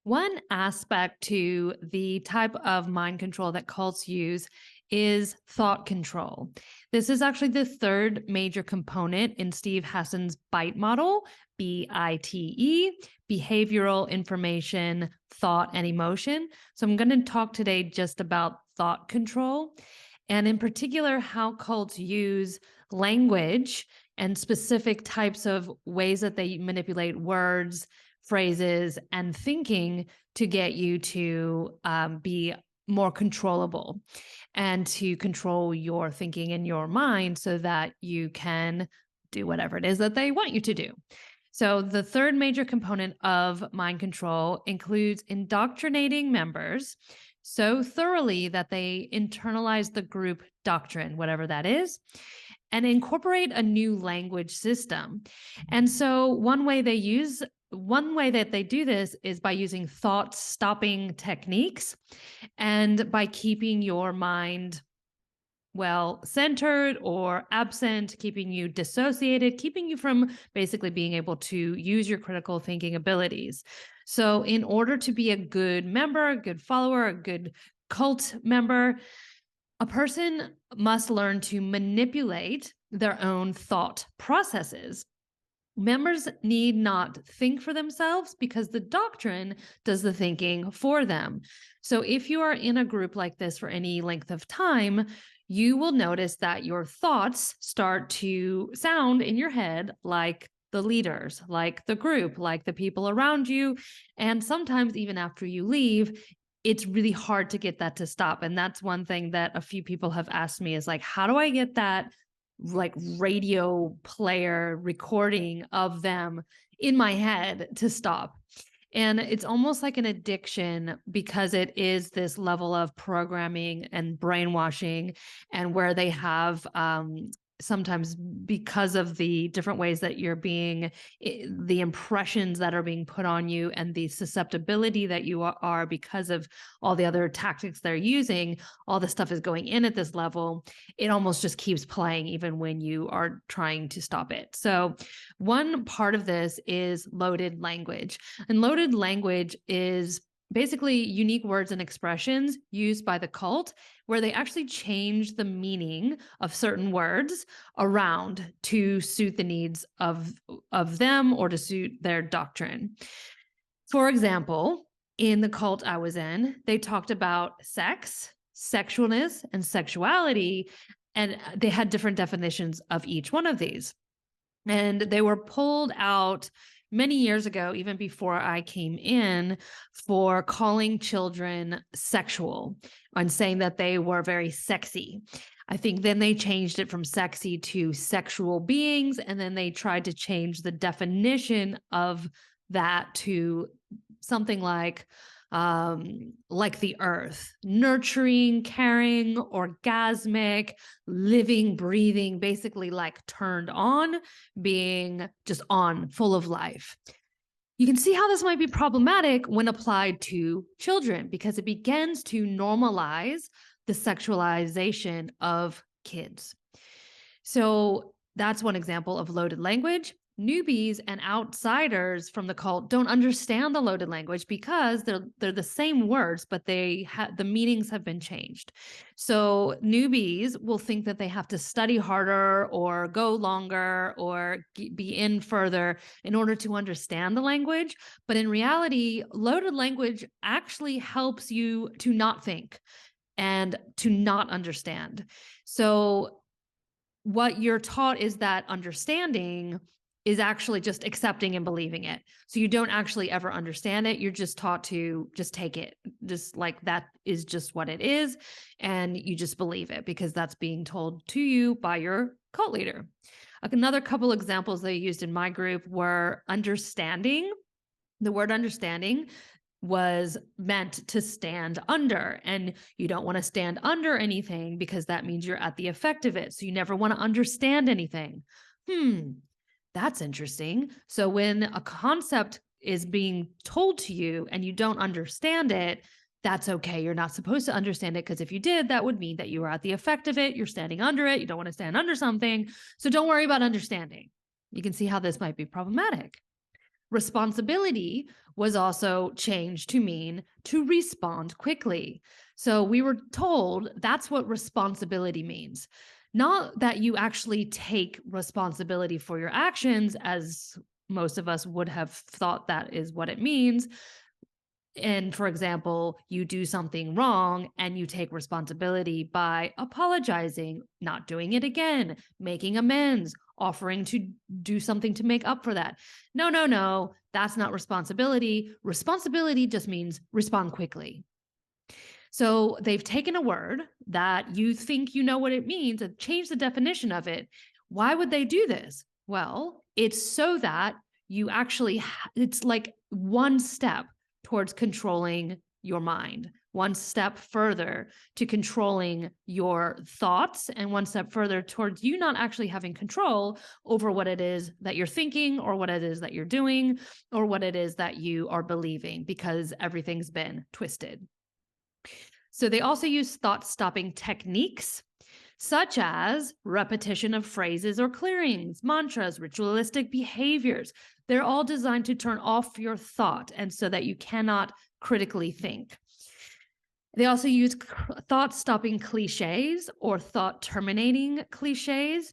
One aspect to the type of mind control that cults use is thought control. This is actually the third major component in Steve Hassan's BITE model, BITE, behavioral, information, thought, and emotion. So I'm going to talk today just about thought control, and in particular, how cults use language and specific types of ways that they manipulate words, phrases, and thinking to get you to be more controllable and to control your thinking in your mind so that you can do whatever it is that they want you to do. So the third major component of mind control includes indoctrinating members so thoroughly that they internalize the group doctrine, whatever that is, and incorporate a new language system. And so one way that they do this is by using thought stopping techniques and by keeping your mind centered or absent, keeping you dissociated, keeping you from basically being able to use your critical thinking abilities. So in order to be a good member, a good follower, a good cult member, a person must learn to manipulate their own thought processes. Members need not think for themselves because the doctrine does the thinking for them. So if you are in a group like this for any length of time, you will notice that your thoughts start to sound in your head like the leaders, like the group, like the people around you. And sometimes even after you leave, it's really hard to get that to stop. And that's one thing that a few people have asked me is like, how do I get that like radio player recording of them in my head to stop? And it's almost like an addiction because it is this level of programming and brainwashing, and where they have sometimes, because of the different ways that you're being, the impressions that are being put on you and the susceptibility that you are because of all the other tactics they're using, all the stuff is going in at this level. It almost just keeps playing even when you are trying to stop it. So one part of this is loaded language. And loaded language is basically unique words and expressions used by the cult where they actually change the meaning of certain words around to suit the needs of them or to suit their doctrine. For example, in the cult I was in, they talked about sex, sexualness, and sexuality, and they had different definitions of each one of these. And they were pulled out many years ago, even before I came in, for calling children sexual and saying that they were very sexy. I think then they changed it from sexy to sexual beings, and then they tried to change the definition of that to something like the earth, nurturing, caring, orgasmic, living, breathing, basically like turned on, being just on, full of life. You can see how this might be problematic when applied to children because it begins to normalize the sexualization of kids. So that's one example of loaded language. Newbies and outsiders from the cult don't understand the loaded language because they're the same words, but the meanings have been changed. So newbies will think that they have to study harder or go longer or be in further in order to understand the language. But in reality, loaded language actually helps you to not think and to not understand. So what you're taught is that understanding is actually just accepting and believing it. So you don't actually ever understand it. You're just taught to just take it, just like that is just what it is. And you just believe it because that's being told to you by your cult leader. Another couple examples they used in my group were understanding. The word understanding was meant to stand under, and you don't want to stand under anything because that means you're at the effect of it. So you never want to understand anything. That's interesting. So when a concept is being told to you and you don't understand it, that's okay. You're not supposed to understand it because if you did, that would mean that you were at the effect of it. You're standing under it. You don't want to stand under something. So don't worry about understanding. You can see how this might be problematic. Responsibility was also changed to mean to respond quickly. So we were told that's what responsibility means. Not that you actually take responsibility for your actions, as most of us would have thought that is what it means. And for example, you do something wrong and you take responsibility by apologizing, not doing it again, making amends, offering to do something to make up for that. No, no, no, that's not responsibility. Responsibility just means respond quickly. So they've taken a word that you think you know what it means and changed the definition of it. Why would they do this? Well, it's so that you actually, it's like one step towards controlling your mind, one step further to controlling your thoughts, and one step further towards you not actually having control over what it is that you're thinking or what it is that you're doing or what it is that you are believing, because everything's been twisted. So they also use thought-stopping techniques, such as repetition of phrases or clearings, mantras, ritualistic behaviors. They're all designed to turn off your thought and so that you cannot critically think. They also use thought-stopping clichés or thought-terminating clichés.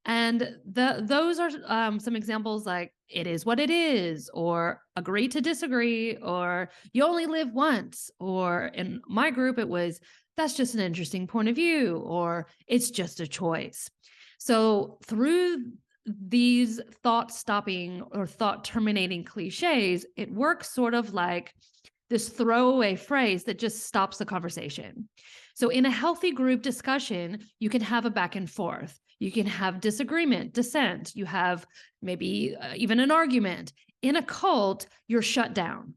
And those are some examples like it is what it is, or agree to disagree, or you only live once, or in my group, it was that's just an interesting point of view, or it's just a choice. So through these thought-stopping or thought-terminating clichés, it works sort of like this throwaway phrase that just stops the conversation. So in a healthy group discussion, you can have a back and forth. You can have disagreement, dissent. You have maybe even an argument. In a cult, you're shut down.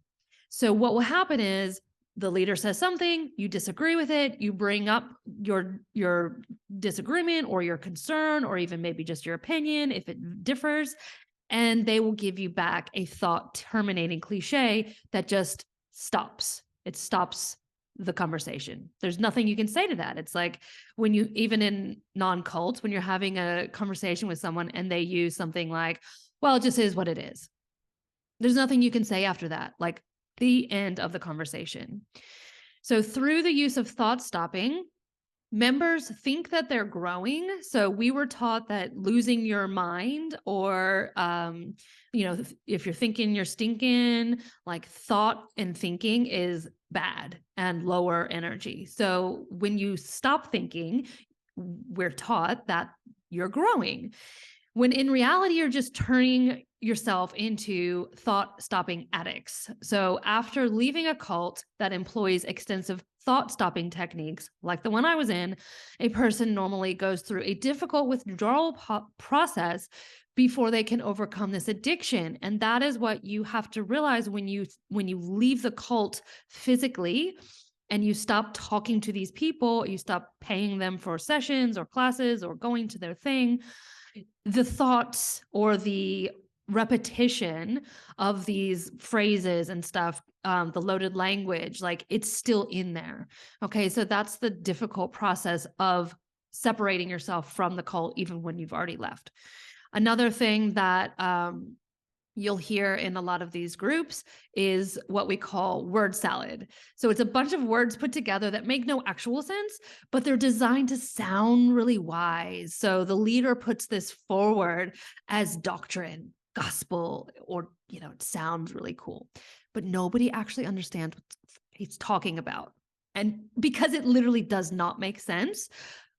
So what will happen is the leader says something, you disagree with it, you bring up your disagreement or your concern, or even maybe just your opinion if it differs, and they will give you back a thought-terminating cliche that just stops. It stops the conversation. There's nothing you can say to that. It's like when you, even in non-cults, when you're having a conversation with someone and they use something like, well, it just is what it is. There's nothing you can say after that, like the end of the conversation. So through the use of thought stopping, members think that they're growing. So we were taught that losing your mind, or, if you're thinking you're stinking, like thought and thinking is bad and lower energy. So when you stop thinking, we're taught that you're growing, when in reality, you're just turning yourself into thought-stopping addicts. So after leaving a cult that employs extensive thought-stopping techniques, like the one I was in, a person normally goes through a difficult withdrawal process before they can overcome this addiction. And that is what you have to realize when you leave the cult physically and you stop talking to these people, you stop paying them for sessions or classes or going to their thing. The thoughts or the repetition of these phrases and stuff, the loaded language, like it's still in there. Okay, so that's the difficult process of separating yourself from the cult, even when you've already left. Another thing that you'll hear in a lot of these groups is what we call word salad. So it's a bunch of words put together that make no actual sense, but they're designed to sound really wise. So the leader puts this forward as doctrine, gospel, or, it sounds really cool, but nobody actually understands what he's talking about. And because it literally does not make sense,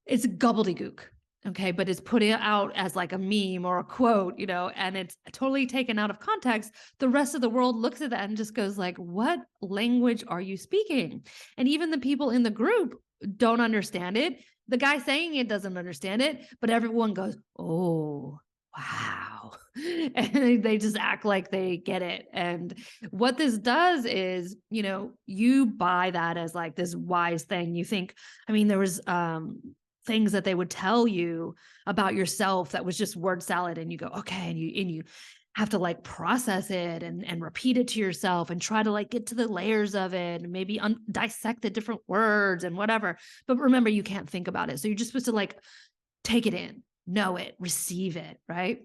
it's gobbledygook. Okay, but it's put out as like a meme or a quote, and it's totally taken out of context. The rest of the world looks at that and just goes like, what language are you speaking? And even the people in the group don't understand it. The guy saying it doesn't understand it, but everyone goes, oh, wow. And they just act like they get it. And what this does is, you buy that as like this wise thing. You think, there was, things that they would tell you about yourself that was just word salad, and you go, okay, and you have to like process it and repeat it to yourself and try to like get to the layers of it and maybe dissect the different words and whatever. But remember, you can't think about it. So you're just supposed to like take it in, know it, receive it, right?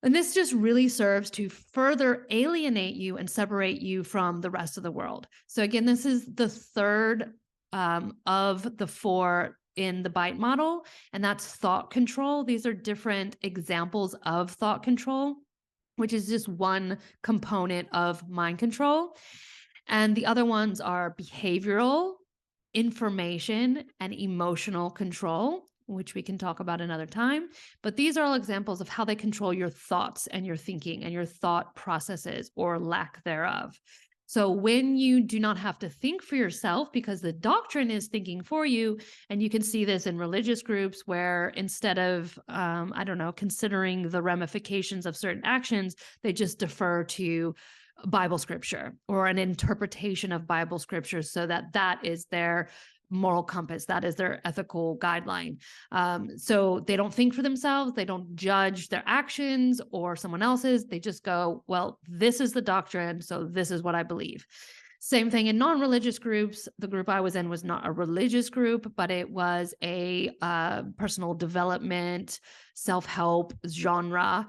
And this just really serves to further alienate you and separate you from the rest of the world. So again, this is the third of the four in the BITE model, and that's thought control. These are different examples of thought control, which is just one component of mind control. And the other ones are behavioral, information, and emotional control, which we can talk about another time. But these are all examples of how they control your thoughts and your thinking and your thought processes or lack thereof. So when you do not have to think for yourself because the doctrine is thinking for you, and you can see this in religious groups where instead of, I don't know, considering the ramifications of certain actions, they just defer to Bible scripture or an interpretation of Bible scripture so that that is their moral compass, that is their ethical guideline. So they don't think for themselves, they don't judge their actions or someone else's. They just go, well, this is the doctrine, so this is what I believe. Same thing in non-religious groups. The group I was in was not a religious group, but it was a personal development, self-help genre,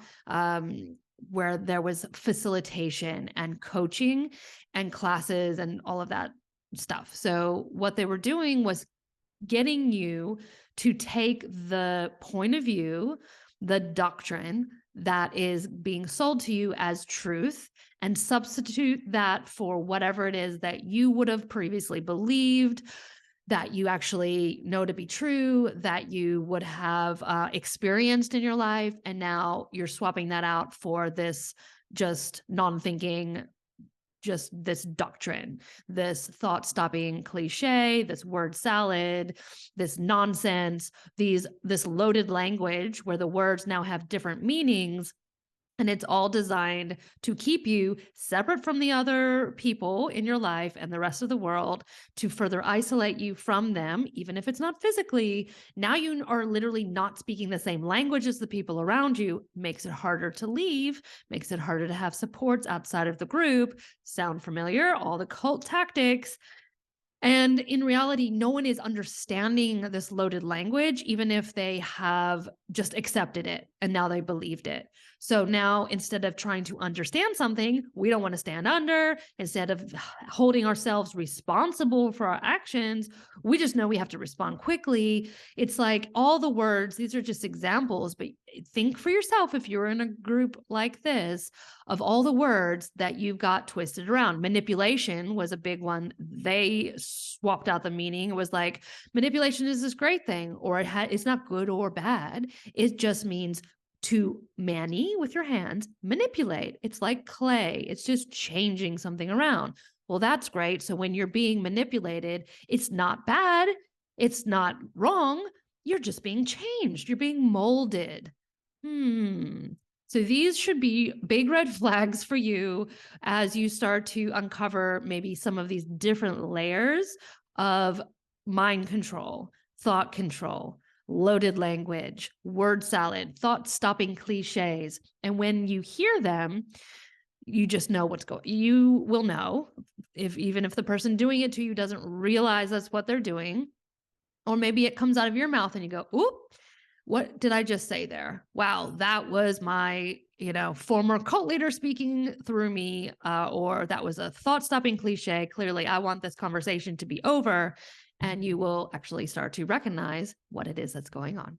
where there was facilitation and coaching and classes and all of that stuff. So what they were doing was getting you to take the point of view, the doctrine that is being sold to you as truth, and substitute that for whatever it is that you would have previously believed, that you actually know to be true, that you would have experienced in your life. And now you're swapping that out for this just non-thinking, just this doctrine, this thought-stopping cliche, this word salad, this nonsense, this loaded language where the words now have different meanings. And it's all designed to keep you separate from the other people in your life and the rest of the world, to further isolate you from them, even if it's not physically. Now you are literally not speaking the same language as the people around you, makes it harder to leave, makes it harder to have supports outside of the group. Sound familiar? All the cult tactics. And in reality, no one is understanding this loaded language, even if they have just accepted it and now they believed it. So now instead of trying to understand something, we don't want to stand under. Instead of holding ourselves responsible for our actions, we just know we have to respond quickly. It's like all the words, these are just examples, but think for yourself if you're in a group like this, of all the words that you've got twisted around. Manipulation was a big one. They swapped out the meaning. It was like, manipulation is this great thing, or it's not good or bad. It just means to mani with your hands, manipulate. It's like clay. It's just changing something around. Well, that's great. So when you're being manipulated, it's not bad. It's not wrong. You're just being changed. You're being molded. So these should be big red flags for you as you start to uncover maybe some of these different layers of mind control, thought control, loaded language, word salad, thought-stopping cliches. And when you hear them, you just know what's going. You will know even if the person doing it to you doesn't realize that's what they're doing, or maybe it comes out of your mouth and you go, "Oop, what did I just say there? Wow, that was my, former cult leader speaking through me, or that was a thought-stopping cliche. Clearly, I want this conversation to be over." And you will actually start to recognize what it is that's going on.